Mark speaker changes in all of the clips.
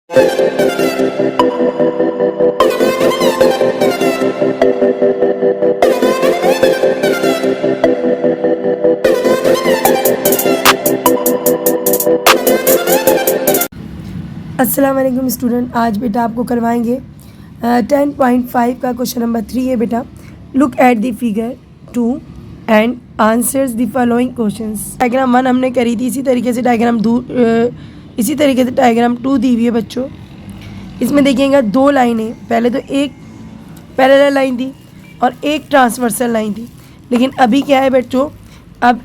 Speaker 1: अस्सलाम वालेकुम स्टूडेंट, आज बेटा आपको करवाएंगे 10.5 का क्वेश्चन नंबर 3 है बेटा। Look at the figure 2 and answers the following questions. Diagram 1 हमने करी थी, इसी तरीके से डायग्राम 2 दी हुई है बच्चों। इसमें देखिएगा दो लाइनें, पहले तो एक पैरेलल लाइन थी और एक ट्रांसवर्सल लाइन थी, लेकिन अभी क्या है बच्चों, अब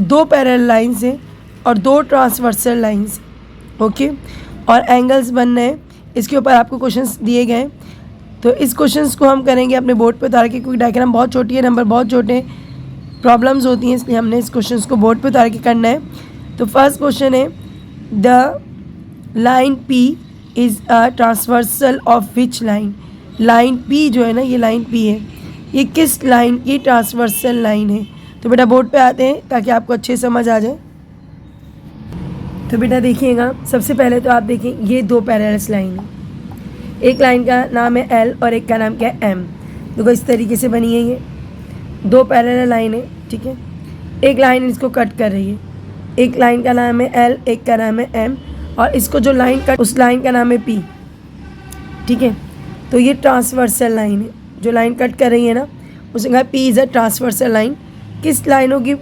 Speaker 1: दो पैरेलल लाइन्स हैं और दो ट्रांसवर्सल लाइन्स, ओके, और एंगल्स बनने हैं। इसके ऊपर आपको क्वेश्चंस दिए गए हैं, तो इस क्वेश्चंस को हम करेंगे अपने बोर्ड पे उतार के, क्योंकि डायग्राम बहुत छोटी है, नंबर बहुत छोटे हैं, प्रॉब्लम्स होती हैं, इसलिए हमने इस क्वेश्चंस को बोर्ड पे उतार के करना है। तो फर्स्ट क्वेश्चन है, the line P is a transversal of which line. Line P जो है ना, ये लाइन पी है, ये किस लाइन की ट्रांसवर्सल लाइन है। तो बेटा बोर्ड पे आते हैं ताकि आपको अच्छे समझ आ जाए। तो बेटा देखिएगा, सबसे पहले तो आप देखें ये दो पैरेलल लाइन है, एक लाइन का नाम है एल और एक का नाम क्या है एम। देखो इस तरीके से बनी है, ये दो पैरेलल लाइन है, ठीक है। एक लाइन इसको कट कर रही है, एक लाइन का नाम है एल, एक का नाम है एम, और इसको जो लाइन कट, उस लाइन का नाम है पी, ठीक है। तो ये ट्रांसवर्सल लाइन है, जो लाइन कट कर रही है ना, उसने कहा P is a transversal line. किस लाइनों की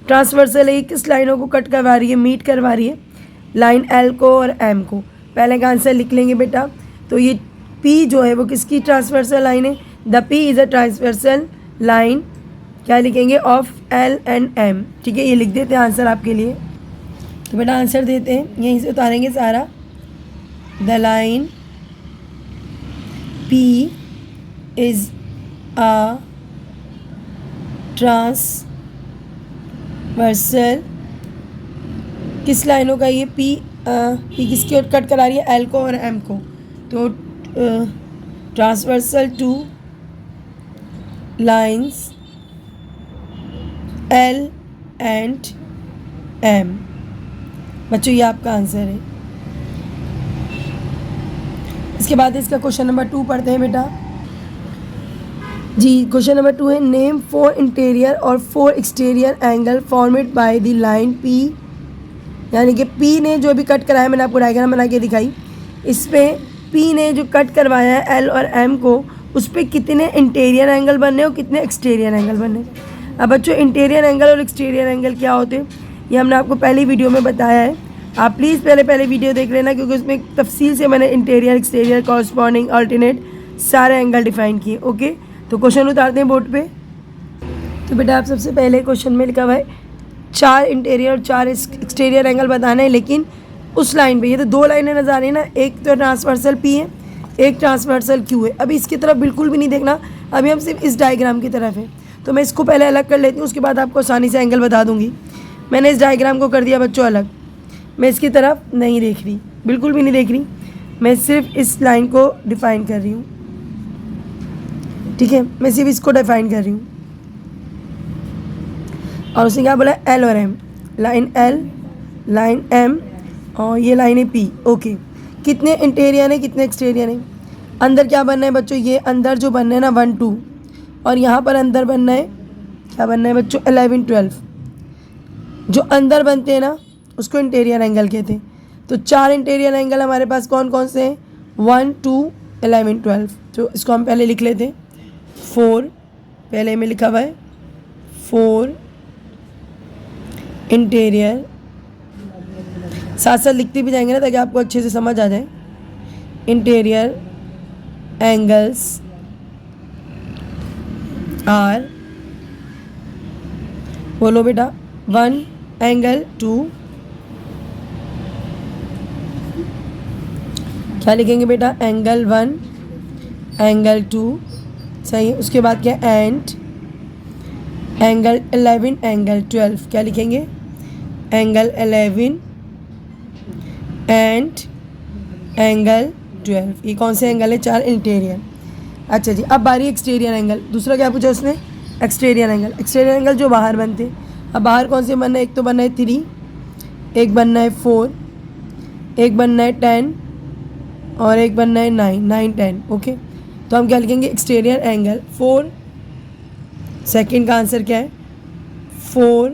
Speaker 1: ट्रांसवर्सल है, किस लाइनों को कट करवा रही है, मीट करवा रही है, लाइन एल को और एम को। पहले का आंसर लिख लेंगे बेटा। तो ये पी जो है वो किसकी ट्रांसवर्सल लाइन है, the P is a transversal line, क्या लिखेंगे, ऑफ एल एंड एम, ठीक है। ये लिख देते हैं आंसर आपके लिए। तो बेटा आंसर देते हैं, यहीं से उतारेंगे सारा। The line P is a transversal, किस लाइनों का ये पी किसकी ओर कट करा रही है, एल को और एम को। तो transversal to lines L and M. बच्चों ये आपका आंसर है। इसके बाद इसका क्वेश्चन नंबर 2 पढ़ते हैं बेटा जी। क्वेश्चन नंबर 2 है, नेम 4 इंटीरियर और 4 exterior angle formed by the line P. यानी कि पी ने जो अभी कट कराया, मैंने आपको डायग्राम बना के दिखाई, इसमें पी ने जो कट करवाया है एल और एम को, उस पर कितने इंटीरियर एंगल बनने और कितने एक्सटीरियर एंगल बनने। अब बच्चों इंटीरियर एंगल और एक्सटीरियर एंगल क्या होते हैं, ये हमने आपको पहली वीडियो में बताया है। आप प्लीज़ पहले वीडियो देख लेना, क्योंकि उसमें तफसील से मैंने इंटीरियर, एक्सटीरियर, कॉरस्पॉन्डिंग, अल्टरनेट सारे एंगल डिफाइन किए, ओके। तो क्वेश्चन उतारते हैं बोर्ड पे। तो बेटा आप सबसे पहले क्वेश्चन में लिखा हुआ है 4 इंटीरियर और 4 एक्सटीरियर एंगल बताना है, लेकिन उस लाइन पे, ये तो दो लाइनें नजर आ रही है ना, एक तो ट्रांसवर्सल पी है, एक ट्रांसवर्सल क्यू है। अभी इसकी तरफ बिल्कुल भी नहीं देखना, अभी हम सिर्फ इस डायग्राम की तरफ है। तो मैं इसको पहले अलग कर लेती हूँ, उसके बाद आपको आसानी से एंगल बता दूंगी। मैंने इस डायग्राम को कर दिया बच्चों अलग, मैं इसकी तरफ नहीं देख रही, बिल्कुल भी नहीं देख रही, मैं सिर्फ इस लाइन को डिफाइन कर रही हूँ, ठीक है। मैं सिर्फ इसको डिफाइन कर रही हूँ। और उसने क्या बोला, एल और M, line L, line M, और ये लाइन है पी, ओके। कितने इंटीरियर है, कितने एक्सटीरियर है। अंदर क्या बनना है बच्चों, ये अंदर जो बनना है ना 1 2, और यहाँ पर अंदर बनना है, क्या बनना है बच्चों, 11 12। जो अंदर बनते हैं ना उसको इंटीरियर एंगल कहते हैं। तो 4 इंटीरियर एंगल हमारे पास कौन कौन से हैं, 1 2 11 12। तो इसको हम पहले लिख लेते हैं 4, पहले में लिखा हुआ है 4 इंटीरियर, साथ साथ लिखते भी जाएंगे ना ताकि आपको अच्छे से समझ आ जाए। इंटीरियर एंगल्स आर, बोलो बेटा, 1 एंगल 2, क्या लिखेंगे बेटा, एंगल 1 एंगल 2, सही है। उसके बाद क्या, एंड एंगल 11 एंगल 12, क्या लिखेंगे, एंगल 11 एंड एंगल 12। ये कौन से एंगल है, 4 इंटीरियर। अच्छा जी, अब बारी एक्सटीरियर एंगल। दूसरा क्या पूछा उसने, एक्सटीरियर एंगल। एक्सटीरियर एंगल जो बाहर बनते हैं, अब बाहर कौन से बनना है, एक तो बनना है 3, एक बनना है 4, एक बनना है 10 और एक बनना है 9, 9, 10। ओके, तो हम क्या लिखेंगे, एक्सटीरियर एंगल 4, सेकंड का आंसर क्या है 4,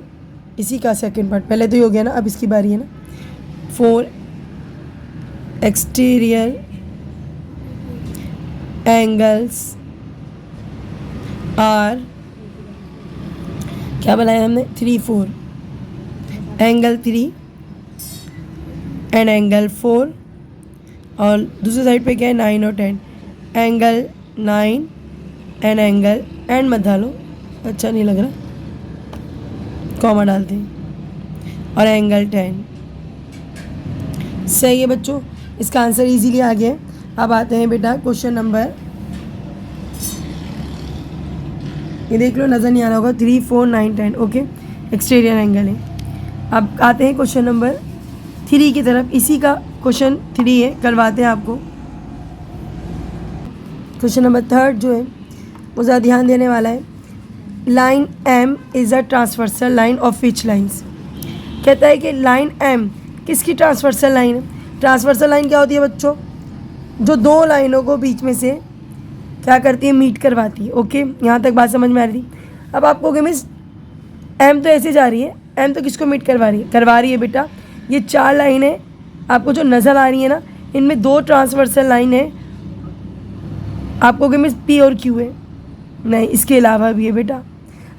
Speaker 1: इसी का सेकंड पार्ट, पहले तो ये हो गया ना, अब इसकी बारी है ना। 4 एक्सटीरियर एंगल्स आर, क्या बनाया हमने 3, 4, एंगल 3 एंड एंगल 4, और दूसरी साइड पे क्या है 9 और 10, एंगल 9 एंड एंगल, एंड मत डालो, अच्छा नहीं लग रहा, कॉमा डालते हैं, और एंगल 10। सही है बच्चों, इसका आंसर इजीली आ गया है। अब आते हैं बेटा क्वेश्चन नंबर, ये देख लो, नज़र नहीं आ रहा होगा, 3, 4, 9, 10। ओके, एक्सटीरियर एंगल है। अब आते हैं क्वेश्चन नंबर 3 की तरफ, इसी का क्वेश्चन 3 है, करवाते हैं आपको। क्वेश्चन नंबर 3 जो है वो ज़्यादा ध्यान देने वाला है। Line M is a transversal line of which lines. कहता है कि लाइन एम किसकी ट्रांसवर्सल लाइन है। ट्रांसवर्सल लाइन क्या होती है बच्चों, जो दो लाइनों को बीच में से क्या करती है, मीट करवाती है। ओके, यहाँ तक बात समझ में आ रही थी। अब आपको कि मिस एम तो ऐसे जा रही है, एम तो किसको मीट करवा रही है बेटा, ये 4 लाइनें आपको जो नज़र आ रही है ना, इनमें 2 ट्रांसवर्सल लाइन है। आपको कि मिस पी और क्यू है, नहीं, इसके अलावा भी है बेटा।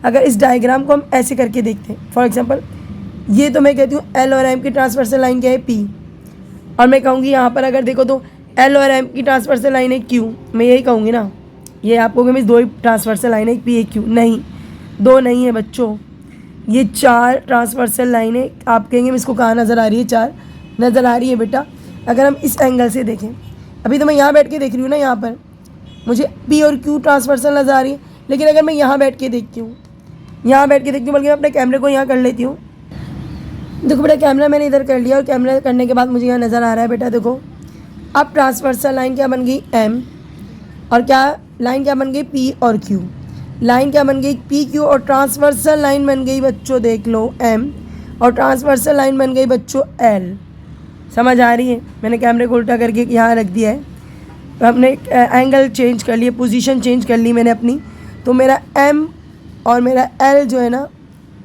Speaker 1: अगर इस डायग्राम को हम ऐसे करके देखते हैं, फॉर एग्जांपल ये तो मैं कहती हूँ एल और एम की ट्रांसवर्सल लाइन क्या है पी, और मैं कहूँगी यहाँ पर अगर देखो तो एल और एम की ट्रांसवर्सल लाइन है क्यू, मैं यही कहूँगी ना। ये आपको कि मिस 2 ही ट्रांसवर्सल लाइन है, एक पी एक क्यू, नहीं 2 नहीं है बच्चों, ये 4 ट्रांसवर्सल लाइनें। आप कहेंगे मिस को कहाँ नज़र आ रही है, 4 नज़र आ रही है बेटा। अगर हम इस एंगल से देखें, अभी तो मैं यहाँ बैठ के देख रही हूँ ना, यहाँ पर मुझे पी और क्यू ट्रांसवर्सल नज़र आ रही है, लेकिन अगर मैं यहाँ बैठ के देखती हूँ, बल्कि मैं अपने कैमरे को यहाँ कर लेती हूँ। देखो बेटा, कैमरा मैंने इधर कर लिया, और कैमरा करने के बाद मुझे यहाँ नज़र आ रहा है बेटा, देखो अब ट्रांसवर्सल लाइन क्या बन गई एम, और क्या लाइन क्या बन गई पी और क्यू, लाइन क्या बन गई पी क्यू, और ट्रांसवर्सल लाइन बन गई बच्चों देख लो एम, और ट्रांसवर्सल लाइन बन गई बच्चों एल। समझ आ रही है, मैंने कैमरे को उल्टा करके यहाँ रख दिया है, हमने एंगल चेंज कर लिया, पोजीशन चेंज कर ली मैंने अपनी, तो मेरा एम और मेरा एल जो है ना,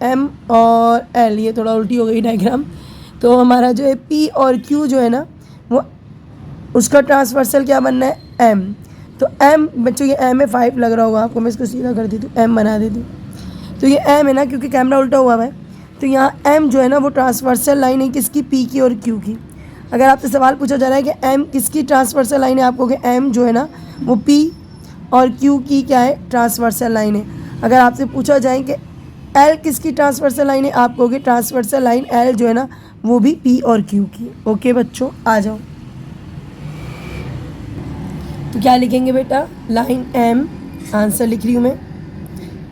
Speaker 1: एम और एल, ये थोड़ा उल्टी हो गई डायग्राम, तो हमारा जो है पी और क्यू जो है ना, वो उसका ट्रांसवर्सल क्या बनना है एम। तो एम बच्चों, ये एम है 5 लग रहा होगा आपको, मैं इसको सीधा कर देती हूँ, एम बना देती हूँ। तो ये एम है ना, क्योंकि कैमरा उल्टा हुआ है, तो यहाँ एम जो है ना वो ट्रांसवर्सल लाइन है किसकी, पी की और क्यू की। अगर आपसे सवाल पूछा जा रहा है कि एम किसकी ट्रांसवर्सल लाइन है, आपको कि एम जो है ना वो पी और क्यू की क्या है, ट्रांसवर्सल लाइन है। अगर आपसे पूछा जाए कि एल किसकी ट्रांसवर्सल लाइन है, आपको कि ट्रांसवर्सल लाइन एल जो है ना वो भी पी और क्यू की। ओके बच्चों, आ जाओ, तो क्या लिखेंगे बेटा, लाइन एम, आंसर लिख रही हूँ मैं,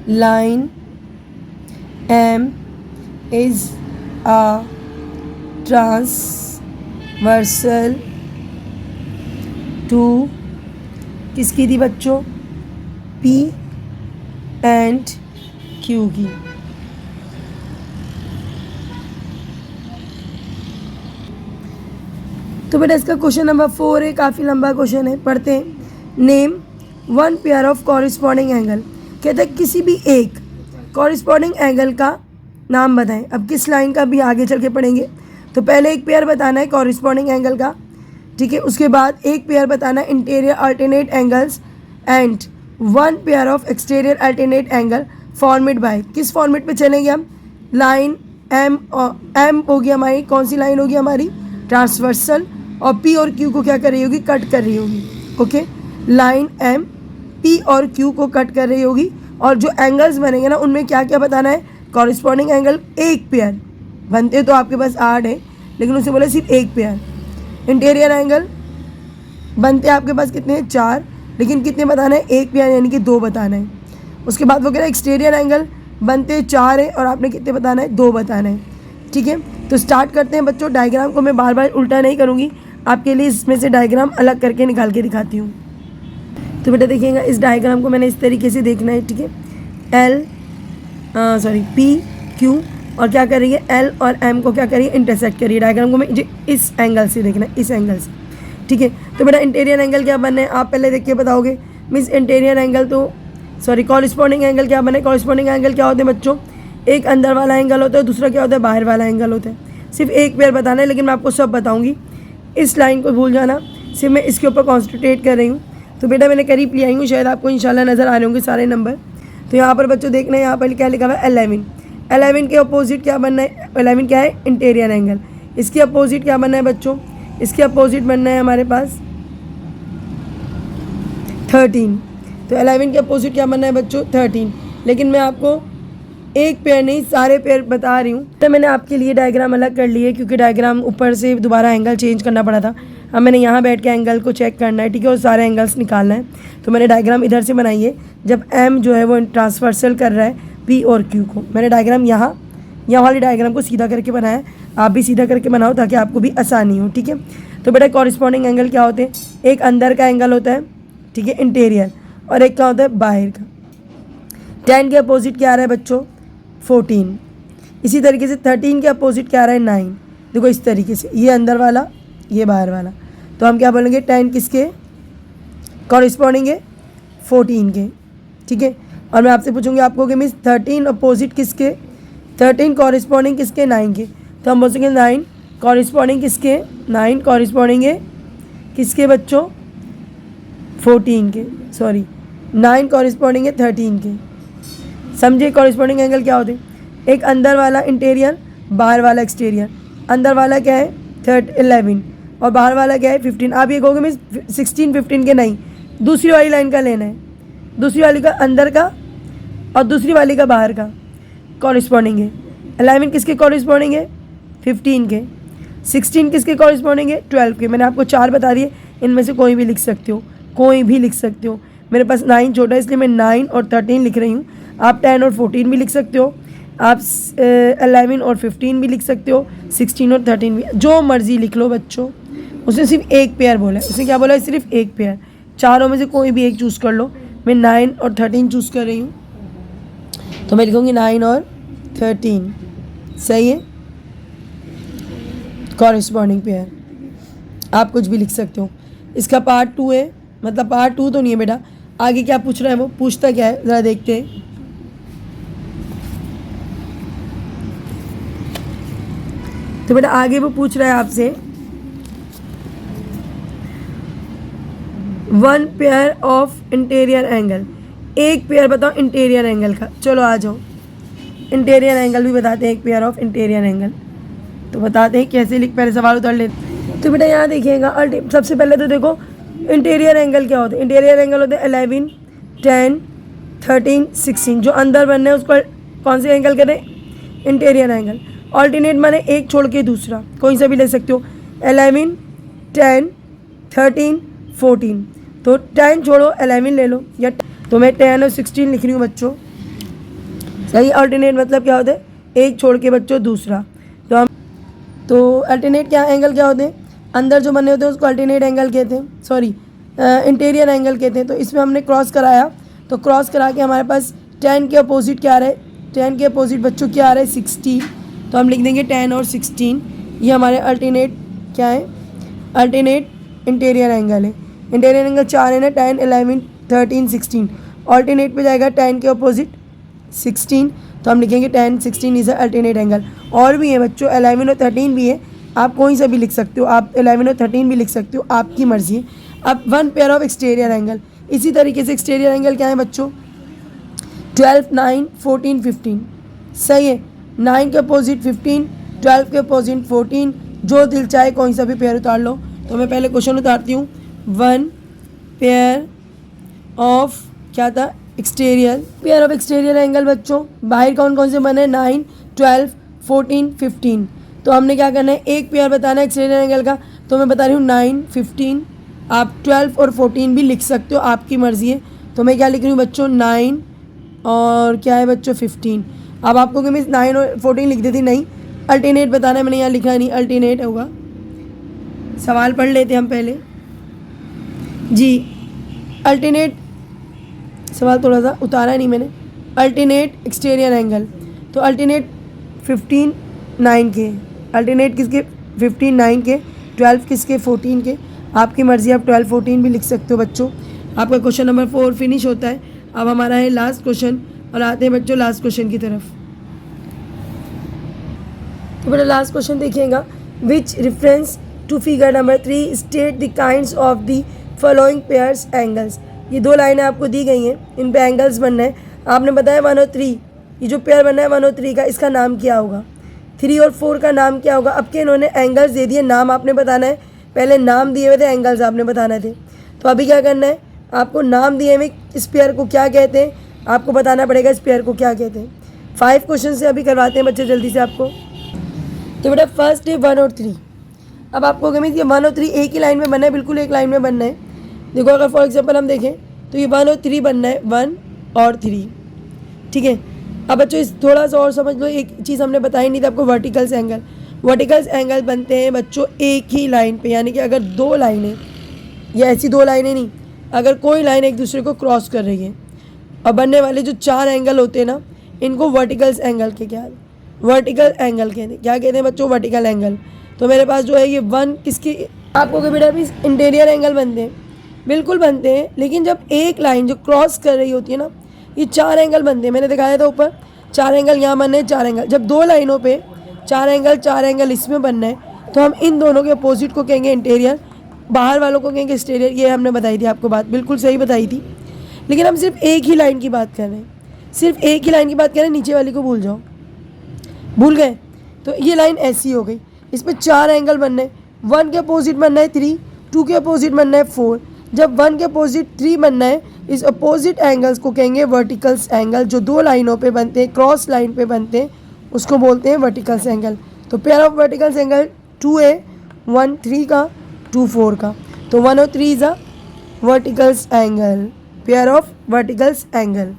Speaker 1: line M is a transversal to, किसकी थी बच्चों, पी एंड क्यू की। तो बेटा इसका क्वेश्चन नंबर 4 है, काफ़ी लंबा क्वेश्चन है, पढ़ते हैं। Name 1 pair of corresponding angle, कहते हैं किसी भी एक कॉरिस्पॉन्डिंग एंगल का नाम बताएं। अब किस लाइन का भी आगे चल के पढ़ेंगे, तो पहले एक पेयर बताना है कॉरिस्पॉन्डिंग एंगल का, ठीक है। उसके बाद एक पेयर बताना है interior alternate angles, and 1 pair of exterior alternate angle formed by, किस फॉर्मेट पे चलेंगे हम, लाइन एम, और एम होगी हमारी कौन सी लाइन होगी हमारी, ट्रांसवर्सल, और पी और क्यू को क्या कर रही होगी, कट कर रही होगी। ओके, लाइन एम पी और क्यू को कट कर रही होगी, और जो एंगल्स बनेंगे ना उनमें क्या क्या बताना है, कॉरिस्पॉन्डिंग एंगल एक पेयर बनते तो आपके पास 8 है, लेकिन उसे बोले सिर्फ एक पेयर। इंटीरियर एंगल बनते आपके पास कितने हैं, 4, लेकिन कितने बताना है, एक पेयर यानी कि 2 बताना है। उसके बाद वो कह रहा है एक्सटीरियर एंगल बनते 4 है, और आपने कितने बताना है, 2 बताना है, ठीक है। तो स्टार्ट करते हैं बच्चों। डायग्राम को मैं बार बार उल्टा नहीं करूँगी, आपके लिए इसमें से डायग्राम अलग करके निकाल के दिखाती हूँ। तो बेटा देखिएगा, इस डायग्राम को मैंने इस तरीके से देखना है, ठीक है। पी क्यू, और क्या कर रही है, एल और एम को क्या करिए, इंटरसेक्ट करिए। डायग्राम को मैं इस एंगल से देखना है, इस एंगल से, ठीक है। तो बेटा इंटीरियर एंगल क्या बनना है आप पहले देख के बताओगे। मीन्स इंटीरियर एंगल तो सॉरी कॉरिस्पॉन्डिंग एंगल क्या बने। कॉरिस्पॉन्डिंग एंगल क्या होते हैं बच्चों, एक अंदर वाला एंगल होता है, दूसरा क्या होता है बाहर वाला एंगल होता है। सिर्फ एक पेयर बताना है, लेकिन मैं आपको सब बताऊंगी, इस लाइन को भूल जाना, सिर्फ मैं इसके ऊपर कॉन्सेंट्रेट कर रही हूँ। तो बेटा मैंने करीब ले आई हूँ, शायद आपको इंशाल्लाह नज़र आ रहे होंगे सारे नंबर। तो यहाँ पर बच्चों देखना है, यहाँ पर क्या लिखा हुआ है 11। 11 के अपोजिट क्या बनना है, 11 क्या है इंटीरियर एंगल। इसके अपोजिट क्या बनना है बच्चों, इसके अपोजिट बनना है हमारे पास 13। तो 11 के अपोजिट क्या बनना है बच्चों 13। लेकिन मैं आपको एक पेयर नहीं सारे पेयर बता रही हूँ। तो मैंने आपके लिए डायग्राम अलग कर लिए, क्योंकि डायग्राम ऊपर से दोबारा एंगल चेंज करना पड़ा था। अब मैंने यहाँ बैठ के एंगल को चेक करना है, ठीक है, और सारे एंगल्स निकालना है। तो मैंने डायग्राम इधर से बनाई है, जब एम जो है वो ट्रांसवर्सल कर रहा है पी और क्यू को। मैंने डायग्राम यहाँ वाली डायग्राम को सीधा करके बनाया, आप भी सीधा करके बनाओ ताकि आपको भी आसानी हो, ठीक है। तो बेटा कॉरिस्पॉन्डिंग एंगल क्या होते हैं, एक अंदर का एंगल होता है, ठीक है, इंटीरियर, और एक क्या होता है बाहर का। 10 के अपोजिट क्या आ रहा है बच्चों 14। इसी तरीके से 13 के अपोजिट क्या आ रहा है 9। देखो इस तरीके से, ये अंदर वाला ये बाहर वाला। तो हम क्या बोलेंगे 10 किसके कॉरिस्पॉन्डिंग है 14 के, ठीक है। और मैं आपसे पूछूंगी आपको कि मिस 13 अपोजिट किसके, 13 कॉरिस्पॉन्डिंग किसके 9 के। तो हम बोल सकेंगे 9 कॉरिस्पॉन्डिंग किसके, 9 कॉरिस्पॉन्डिंग है किसके बच्चों 14 के, सॉरी 9 कॉरिस्पॉन्डिंग है 13 के। समझे कॉरिस्पॉन्डिंग एंगल क्या होते हैं, एक अंदर वाला इंटीरियर, बाहर वाला एक्सटीरियर। अंदर वाला क्या है 11 और बाहर वाला क्या है 15। आप ये कहोगे मिस 16 15 के नहीं, दूसरी वाली लाइन का लेना है, दूसरी वाली का अंदर का और दूसरी वाली का बाहर का कॉरिस्पॉन्डिंग है। 11 किसके कॉरिस्पॉन्डिंग है 15 के। 16 किसके कॉरिस्पॉन्डिंग है 12 के। मैंने आपको 4 बता दिए, इनमें से कोई भी लिख सकते हो, कोई भी लिख सकते हो। मेरे पास 9 छोटा है इसलिए मैं 9 और 13 लिख रही हूँ। आप 10 और 14 भी लिख सकते हो, आप 11 और 15 भी लिख सकते हो, 16 और 13 भी, जो मर्ज़ी लिख लो बच्चों। उसने सिर्फ एक पेयर बोला है, उसने क्या बोला है सिर्फ एक पेयर, चारों में से कोई भी एक चूज़ कर लो। मैं 9 और 13 चूज़ कर रही हूँ, तो मैं लिखूँगी 9 और 13, सही है कॉरिस्पॉन्डिंग पेयर। आप कुछ भी लिख सकते हो। इसका पार्ट 2 है, मतलब पार्ट 2 तो नहीं है बेटा, आगे क्या पूछ रहा है वो पूछता क्या है ज़रा देखते हैं। तो बेटा आगे वो पूछ रहा है आपसे 1 पेयर ऑफ इंटीरियर एंगल, एक पेयर बताओ इंटीरियर एंगल का। चलो आ जाओ, इंटीरियर एंगल भी बताते हैं, एक पेयर ऑफ इंटीरियर एंगल। तो बताते हैं कैसे लिख, पहले सवाल उतार लेते। तो बेटा यहाँ देखिएगा, सबसे पहले तो देखो इंटीरियर एंगल क्या होता है। इंटीरियर एंगल होते हैं 11 10 13 16, जो अंदर बनना है उसको कौन से एंगल करें इंटीरियर एंगल। ऑल्टरनेट माने एक छोड़ के दूसरा, कोई सा भी ले सकते हो, 11 10 13 14। तो 10 छोड़ो 11 ले लो, या तो मैं 10 और 16 लिख रही हूँ बच्चों, सही। अल्टरनेट मतलब क्या होता है एक छोड़ के बच्चों दूसरा। तो अल्टरनेट क्या एंगल क्या होते हैं, अंदर जो बने होते हैं उसको अल्टरनेट एंगल कहते हैं, सॉरी इंटीरियर एंगल कहते हैं। तो इसमें हमने क्रॉस कराया, तो क्रॉस करा के हमारे पास 10 के अपोजिट क्या आ रहा है, 10 के अपोजिट बच्चों क्या आ रहा है 16। तो हम लिख देंगे 10 और 16, ये हमारे अल्टरनेट क्या है, अल्टरनेट इंटीरियर एंगल है। इंटीरियर एंगल 4 है ना, 10 11 13 16। ऑल्टरनेट पे जाएगा 10 के अपोजिट 16, तो हम लिखेंगे 10 16 इज़ अल्टरनेट एंगल। और भी है बच्चों 11 और 13 भी है, आप कोई सा भी लिख सकते हो, आप 11 और 13 भी लिख सकते हो, आपकी मर्ज़ी है। अब 1 पेयर ऑफ एक्सटीरियर एंगल, इसी तरीके से एक्सटीरियर एंगल क्या है बच्चों 12 9 14 15, सही है। 9 के अपोजिट 15, 12 के अपोजिट 14, जो दिल चाहे कोई सा भी पेयर उतार लो। तो मैं पहले क्वेश्चन उतारती हूँ, 1 पेयर ऑफ क्या था exterior, pair of exterior angle बच्चों बाहर कौन कौन से बने 9 12 14 15। तो हमने क्या करना है एक पेयर बताना है एक्सटीरियर एंगल का, तो मैं बता रही हूँ 9 15, आप 12 और 14 भी लिख सकते हो, आपकी मर्ज़ी है। तो मैं क्या लिख रही हूँ बच्चों 9 और क्या है बच्चों 15। अब आपको कि मैं 9 और 14 लिख देती, नहीं अल्टरनेट बताना है, मैंने यहाँ लिखा नहीं अल्टरनेट होगा। सवाल पढ़ लेते हम पहले जी, अल्टरनेट सवाल थोड़ा सा उतारा नहीं मैंने। अल्टरनेट एक्सटीरियर एंगल, तो अल्टरनेट 15 9 के, अल्टरनेट किसके 15 9 के, 12 किसके 14 के। आपकी मर्ज़ी, आप 12, 14 भी लिख सकते हो बच्चों। आपका क्वेश्चन नंबर 4 फिनिश होता है। अब हमारा है लास्ट क्वेश्चन और आते हैं बच्चों लास्ट क्वेश्चन की तरफ। तो बेटा लास्ट क्वेश्चन देखिएगा, which reference to figure number 3 state the kinds of the following pairs angles. ये 2 लाइनें आपको दी गई हैं, इन पे एंगल्स बनना है। आपने बताया 1 और 3, ये जो पेयर बनना है 1 और 3 का, इसका नाम क्या होगा, 3 और 4 का नाम क्या होगा। अब के इन्होंने एंगल्स दे दिए, नाम आपने बताना है। पहले नाम दिए हुए थे, एंगल्स आपने बताने थे। तो अभी क्या करना है, आपको नाम दिए हुए इस पेयर को क्या कहते हैं, आपको बताना पड़ेगा इस पेयर को क्या कहते हैं। 5 क्वेश्चन से अभी करवाते हैं बच्चे जल्दी से आपको। तो बेटा फर्स्ट है 1 और 3। अब आपको कमी ये 1 और 3 एक ही लाइन में बनना है, बिल्कुल एक लाइन में बनना है। देखो अगर फॉर एग्जाम्पल हम देखें तो ये 1 और 3 बनना है, 1 और 3, ठीक है। अब बच्चों इस थोड़ा सा और समझ लो, एक चीज़ हमने बताई नहीं थी आपको, वर्टिकल्स एंगल। वर्टिकल्स एंगल बनते हैं बच्चों एक ही लाइन पे, यानी कि अगर 2 लाइनें, या ऐसी 2 लाइनें नहीं, अगर कोई लाइन एक दूसरे को क्रॉस कर रही है और बनने वाले जो 4 एंगल होते हैं ना, इनको वर्टिकल्स एंगल के क्या वर्टिकल एंगल कहते हैं। क्या कहते हैं बच्चों, वर्टिकल एंगल। तो मेरे पास जो है ये 1 किसकी, आपको बेटा अभी इंटीरियर एंगल बनते हैं, बिल्कुल बनते हैं, लेकिन जब एक लाइन जो क्रॉस कर रही होती है ना, ये 4 एंगल बनते हैं। मैंने दिखाया था ऊपर 4 एंगल यहाँ बनने हैं, 4 एंगल। जब 2 लाइनों पे 4 एंगल इसमें बनना है तो हम इन दोनों के अपोजिट को कहेंगे इंटीरियर, बाहर वालों को कहेंगे एक्सटीरियर। ये हमने बताई थी आपको बात, बिल्कुल सही बताई थी। लेकिन हम सिर्फ एक ही लाइन की बात कर रहे हैं, सिर्फ एक ही लाइन की बात कर रहे हैं, नीचे वाली को भूल जाओ। भूल गए तो ये लाइन ऐसी हो गई, इस पर 4 एंगल बनने, 1 के अपोजिट बनना है 3, 2 के अपोजिट बनना है 4। जब 1 के अपोजिट 3 बनना है, इस अपोजिट एंगल्स को कहेंगे वर्टिकल्स एंगल। जो 2 लाइनों पे बनते हैं, क्रॉस लाइन पे बनते हैं, उसको बोलते हैं वर्टिकल्स एंगल। तो पेयर ऑफ वर्टिकल्स एंगल 2 है, 1 3 का, 2 4 का। तो 1 और 3 is a verticals angle, pair of verticals angle.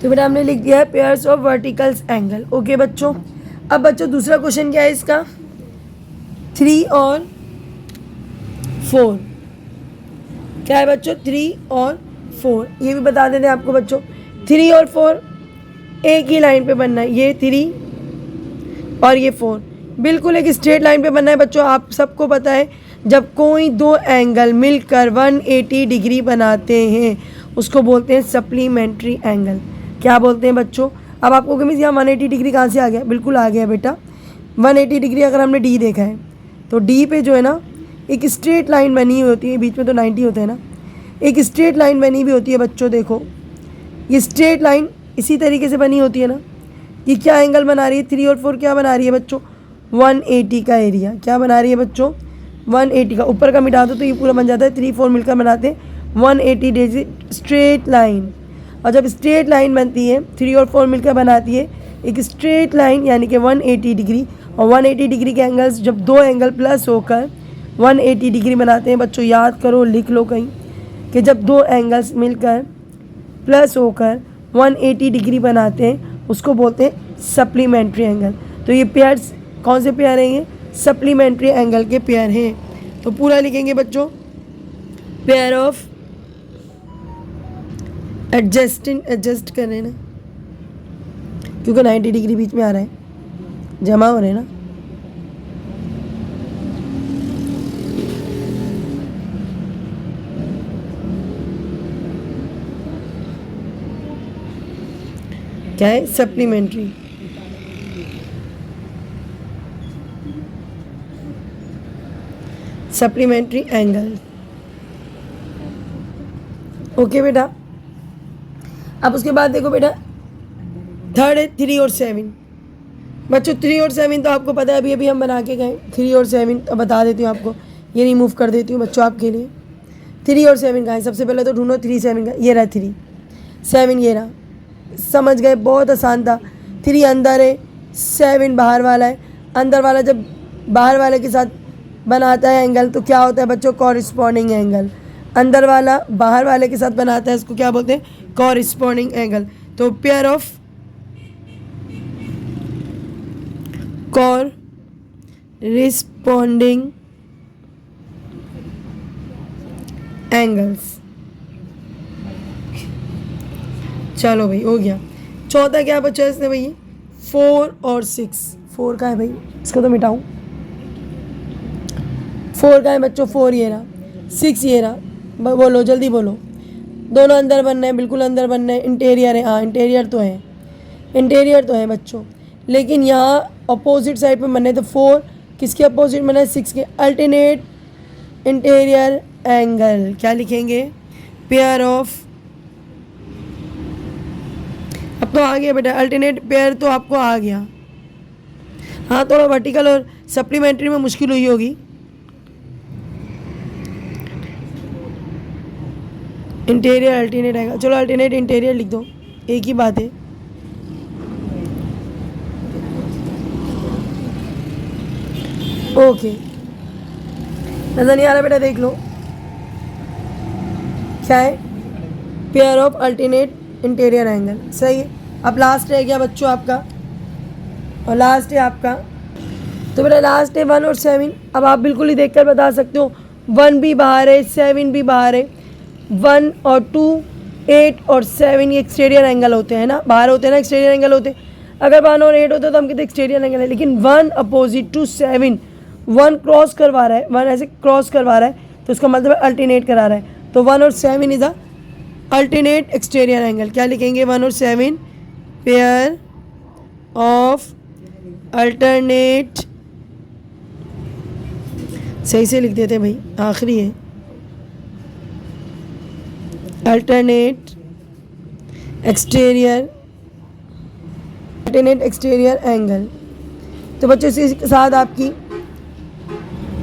Speaker 1: तो बेटा हमने लिख दिया है pairs of verticals angle. Okay बच्चों, अब बच्चों दूसरा क्वेश्चन क्या है इसका, 3 और 4। क्या है बच्चों, 3 और 4। ये भी बता देते हैं आपको बच्चों, 3 और 4 एक ही लाइन पे बनना है। ये 3 और ये 4 बिल्कुल एक स्ट्रेट लाइन पे बनना है बच्चों। आप सबको पता है जब कोई 2 एंगल मिलकर 180 डिग्री बनाते हैं उसको बोलते हैं सप्लीमेंट्री एंगल। क्या बोलते हैं बच्चों। अब आपको कभी यहाँ 180 डिग्री कहाँ से आ गया, बिल्कुल आ गया बेटा। 180 डिग्री अगर हमने डी देखा है तो डी पे जो है ना एक स्ट्रेट लाइन बनी हुई होती है, बीच में तो 90 होता है ना, एक स्ट्रेट लाइन बनी हुई होती है बच्चों। देखो ये स्ट्रेट लाइन इसी तरीके से बनी होती है ना। ये क्या एंगल बना रही है, 3 और 4 क्या बना रही है बच्चों, 180 का एरिया। क्या बना रही है बच्चों, 180 का। ऊपर का मिटा दो तो ये पूरा बन जाता है, 3 4 मिलकर बनाते हैं 180 डिग्री स्ट्रेट लाइन। और जब स्ट्रेट लाइन बनती है 3 और 4 मिलकर बनाती है एक स्ट्रेट लाइन, यानी कि 180 डिग्री। और 180 डिग्री के एंगल्स जब 2 एंगल प्लस होकर 180 डिग्री बनाते हैं बच्चों, याद करो लिख लो कहीं कि जब 2 एंगल्स मिलकर प्लस होकर 180 डिग्री बनाते हैं उसको बोलते हैं सप्लीमेंट्री एंगल। तो ये पेयर्स कौन से पेयर हैं, ये सप्लीमेंट्री एंगल के पेयर हैं। तो पूरा लिखेंगे बच्चों, पेयर ऑफ एडजस्ट कर रहे हैं ना, क्योंकि 90 डिग्री बीच में आ रहा है, जमा हो रहे हैं ना। क्या है, सप्लीमेंट्री। Supplementary angle. ओके बेटा, अब उसके बाद देखो बेटा थर्ड है 3 और 7। बच्चों 3 और 7 तो आपको पता है, अभी अभी हम बना के गए। 3 और 7 तो बता देती हूँ आपको, ये रिमूव कर देती हूँ बच्चों आपके लिए। 3 और 7 का है, सबसे पहले तो ढूंढो 3 7 का। ये रहा 3 7, ये रहा, समझ गए, बहुत आसान था। 3 अंदर है, 7 बाहर वाला है। अंदर वाला जब बाहर वाले के साथ बनाता है एंगल तो क्या होता है बच्चों, कॉरिस्पॉन्डिंग एंगल। अंदर वाला बाहर वाले के साथ बनाता है, इसको क्या बोलते हैं, कॉरिस्पॉन्डिंग एंगल। तो पेयर ऑफ कॉरिस्पॉन्डिंग एंगल्स। चलो भाई हो गया। चौथा क्या बचा इसने भैया, 4 और 6। 4 का है भाई, इसको तो मिटाऊं। 4 का है बच्चों, 4 ये रहा, 6 ये रहा, बोलो जल्दी बोलो। दोनों अंदर बनना है, बिल्कुल अंदर बनना है। इंटीरियर है, हाँ इंटीरियर तो है, इंटीरियर तो है बच्चों, लेकिन यहाँ अपोजिट साइड पे बनना है। तो 4 किसके अपोजिट बनना है? 6 के। अल्टरनेट इंटीरियर एंगल क्या लिखेंगे? पेयर ऑफ, अब तो आ गया बेटा, अल्टरनेट पेयर तो आपको आ गया। हाँ थोड़ा वर्टिकल और सप्लीमेंट्री में मुश्किल हुई होगी। इंटीरियर अल्टरनेट आएगा, चलो अल्टरनेट इंटीरियर लिख दो, एक ही बात है। ओके, नजर नहीं आ रहा बेटा, देख लो क्या है? Pair of alternate interior angle, सही है। अब लास्ट रह गया बच्चों आपका, और लास्ट है आपका, तो बेटा लास्ट है 1 और 7। अब आप बिल्कुल ही देखकर बता सकते हो, 1 भी बाहर है, 7 भी बाहर है। 1 और 2, 8 और 7 ये एक्सटीरियर एंगल होते हैं ना, बाहर होते हैं ना, एक्सटीरियर एंगल होते हैं। अगर 1 और 8 होते तो हम कहते एक्सटीरियर एंगल है, लेकिन 1 अपोजिट टू 7, 1 क्रॉस करवा रहा है, 1 ऐसे क्रॉस करवा रहा है, तो उसका मतलब अल्टरनेट करा रहा है। तो 1 और 7 is a alternate exterior angle. क्या लिखेंगे? 1 और 7 पेयर ऑफ अल्टरनेट, सही से लिख देते भाई, आखिरी है, alternate exterior, alternate exterior angle. तो बच्चों इसी के साथ आपकी,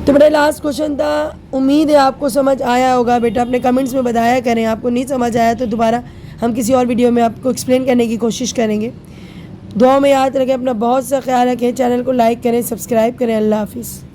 Speaker 1: तो बेटा लास्ट क्वेश्चन था। उम्मीद है आपको समझ आया होगा बेटा, अपने कमेंट्स में बताया करें। आपको नहीं समझ आया तो दोबारा हम किसी और वीडियो में आपको एक्सप्लेन करने की कोशिश करेंगे। दुआ में याद रखें, अपना बहुत सा ख्याल रखें, चैनल को लाइक करें, सब्सक्राइब करें। अल्लाह हाफिज़।